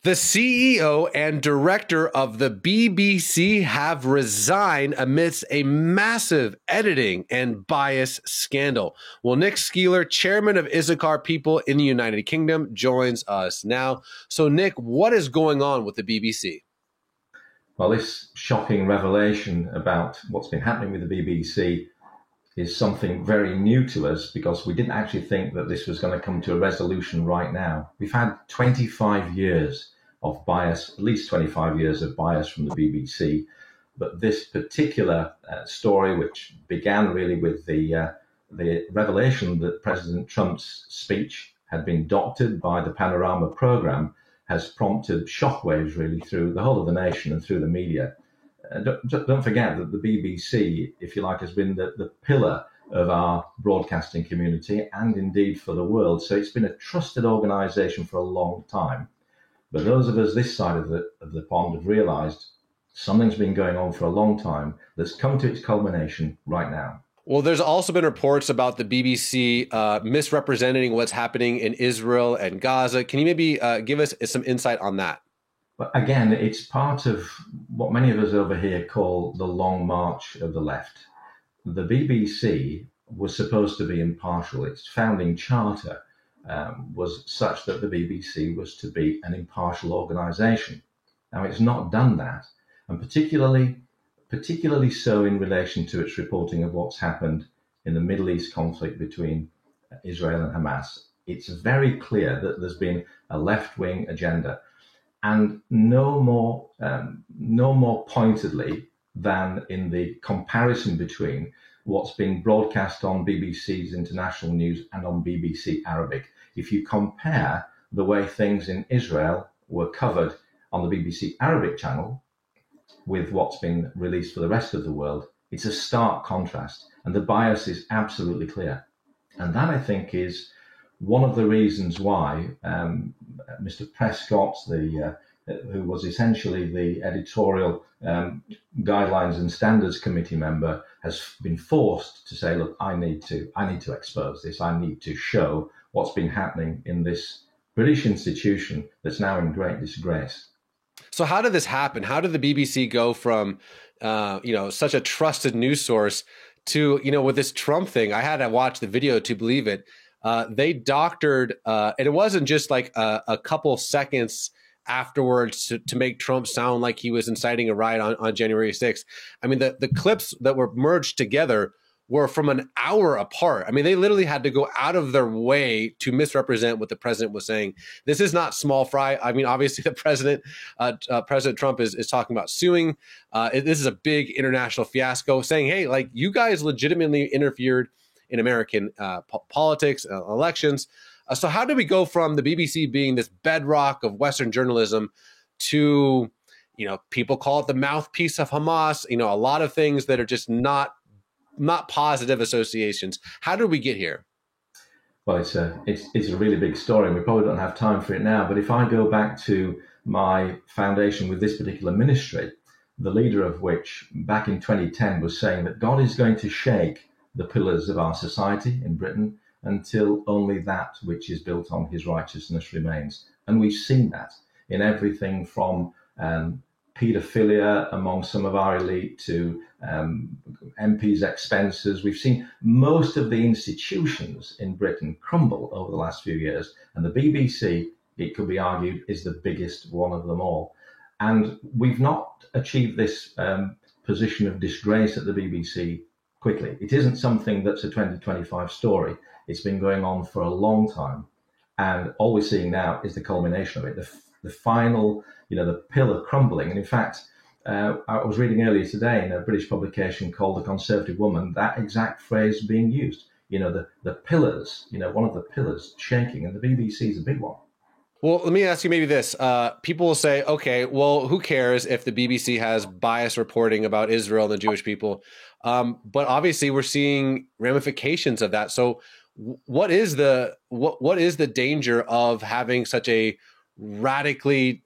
The CEO and director of the BBC have resigned amidst a massive editing and bias scandal. Well, Nick Szkiler, chairman of Issachar People in the United Kingdom, joins us now. So, Nick, what is going on with the BBC? Well, this shocking revelation about what's been happening with the BBC is something very new to us because we didn't actually think that this was going to come to a resolution right now. We've had 25 years of bias, at least 25 years of bias from the BBC. But this particular story, which began really with the revelation that President Trump's speech had been doctored by the Panorama program, has prompted shockwaves really through the whole of the nation and through the media. Don't forget that the BBC, if you like, has been the pillar of our broadcasting community and indeed for the world. So it's been a trusted organisation for a long time. But those of us this side of the pond have realised something's been going on for a long time that's come to its culmination right now. Well, there's also been reports about the BBC misrepresenting what's happening in Israel and Gaza. Can you maybe give us some insight on that? But again, it's part of what many of us over here call the long march of the left. The BBC was supposed to be impartial. Its founding charter was such that the BBC was to be an impartial organisation. Now, it's not done that, and particularly so in relation to its reporting of what's happened in the Middle East conflict between Israel and Hamas. It's very clear that there's been a left-wing agenda. And no more pointedly than in the comparison between what's being broadcast on BBC's international news and on BBC Arabic. If you compare the way things in Israel were covered on the BBC Arabic channel with what's been released for the rest of the world, it's a stark contrast. And the bias is absolutely clear. And that, I think, is one of the reasons why Mr. Prescott, who was essentially the editorial guidelines and standards committee member, has been forced to say, look, I need to expose this. I need to show what's been happening in this British institution that's now in great disgrace. So how did this happen? How did the BBC go from such a trusted news source to, with this Trump thing? I had to watch the video to believe it. They doctored, and it wasn't just like a couple seconds afterwards to make Trump sound like he was inciting a riot on January 6th. I mean, the clips that were merged together were from an hour apart. I mean, they literally had to go out of their way to misrepresent what the president was saying. This is not small fry. I mean, obviously, the President Trump is talking about suing. This is a big international fiasco, saying, hey, like, you guys legitimately interfered in American politics, elections. So how do we go from the BBC being this bedrock of Western journalism to, people call it the mouthpiece of Hamas, a lot of things that are just not positive associations. How did we get here? Well, it's a really big story, and we probably don't have time for it now. But if I go back to my foundation with this particular ministry, the leader of which back in 2010 was saying that God is going to shake the pillars of our society in Britain until only that which is built on his righteousness remains. And we've seen that in everything from paedophilia among some of our elite to MPs' expenses. We've seen most of the institutions in Britain crumble over the last few years. And the BBC, it could be argued, is the biggest one of them all. And we've not achieved this position of disgrace at the BBC quickly. It isn't something that's a 2025 story. It's been going on for a long time. And all we're seeing now is the culmination of it, the final, the pillar crumbling. And in fact, I was reading earlier today in a British publication called The Conservative Woman, that exact phrase being used, the pillars, one of the pillars shaking, and the BBC is a big one. Well, let me ask you maybe this. People will say, okay, well, who cares if the BBC has biased reporting about Israel and the Jewish people? But obviously we're seeing ramifications of that. So what is the danger of having such a radically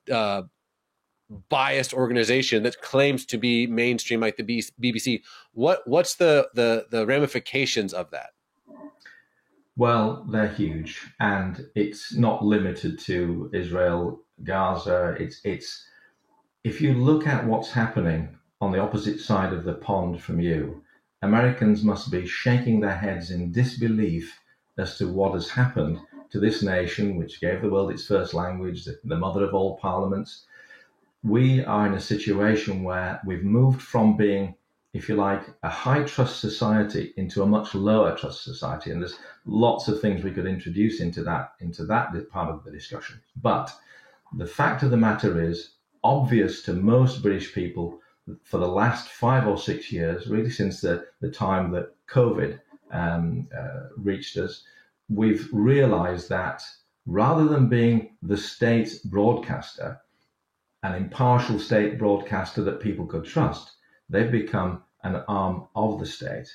biased organization that claims to be mainstream like the BBC? What's the ramifications of that? Well, they're huge, and it's not limited to Israel, Gaza. It's if you look at what's happening on the opposite side of the pond from you, Americans must be shaking their heads in disbelief as to what has happened to this nation, which gave the world its first language, the mother of all parliaments. We are in a situation where we've moved from being, if you like, a high trust society into a much lower trust society. And there's lots of things we could introduce into that part of the discussion. But the fact of the matter is, obvious to most British people for the last 5 or 6 years, really since the time that COVID reached us, we've realized that rather than being the state broadcaster, an impartial state broadcaster that people could trust, they've become an arm of the state.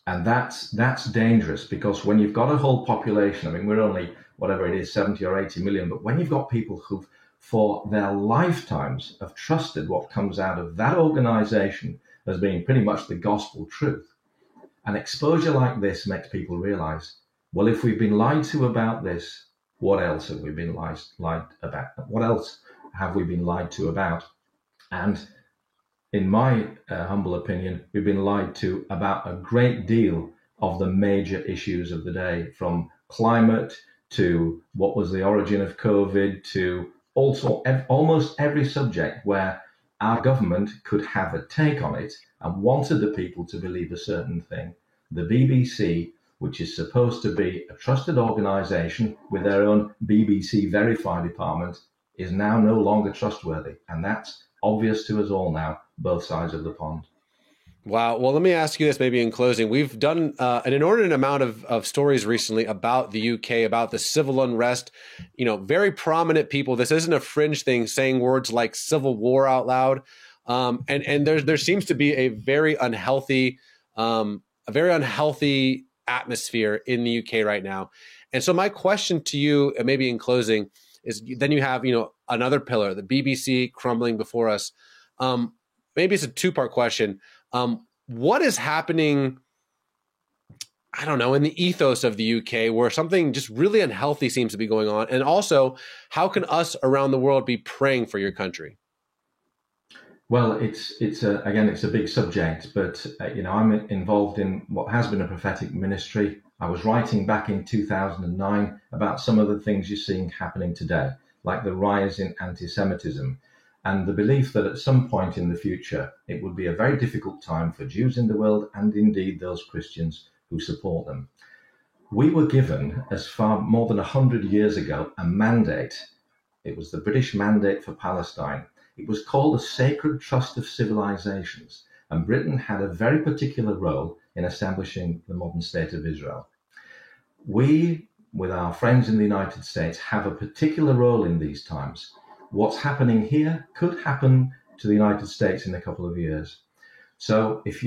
And that's dangerous, because when you've got a whole population, I mean, we're only, whatever it is, 70 or 80 million, but when you've got people who've, for their lifetimes, have trusted what comes out of that organization as being pretty much the gospel truth, an exposure like this makes people realize, well, if we've been lied to about this, what else have we been lied about? What else have we been lied to about? And in my humble opinion, we've been lied to about a great deal of the major issues of the day, from climate to what was the origin of COVID, to also almost every subject where our government could have a take on it and wanted the people to believe a certain thing. The BBC, which is supposed to be a trusted organization with their own BBC Verify department, is now no longer trustworthy. And that's obvious to us all now, both sides of the pond. Wow. Well, let me ask you this maybe in closing. We've done an inordinate amount of stories recently about the UK, about the civil unrest, very prominent people. This isn't a fringe thing, saying words like civil war out loud. And there seems to be a very unhealthy atmosphere in the UK right now. And so my question to you, maybe in closing, is then you have, another pillar, the BBC crumbling before us. Maybe it's a two-part question. What is happening, I don't know, in the ethos of the UK where something just really unhealthy seems to be going on? And also, how can us around the world be praying for your country? Well, it's a big subject, but I'm involved in what has been a prophetic ministry. I was writing back in 2009 about some of the things you're seeing happening today, like the rise in anti-Semitism, and the belief that at some point in the future it would be a very difficult time for Jews in the world, and indeed those Christians who support them. We were given, as far more than 100 years ago, a mandate. It was the British Mandate for Palestine. It was called a Sacred Trust of Civilizations, and Britain had a very particular role in establishing the modern state of Israel. We, with our friends in the United States, have a particular role in these times. What's happening here could happen to the United States in a couple of years. So if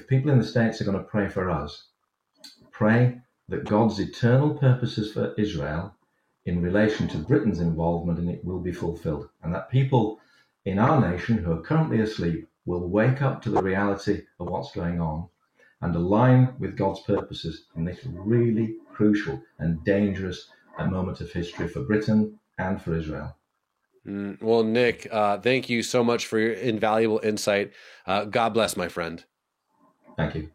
people in the States are going to pray for us, pray that God's eternal purposes for Israel in relation to Britain's involvement in it will be fulfilled, and that people in our nation who are currently asleep will wake up to the reality of what's going on and align with God's purposes in this really crucial and dangerous moment of history for Britain and for Israel. Well, Nick, thank you so much for your invaluable insight. God bless, my friend. Thank you.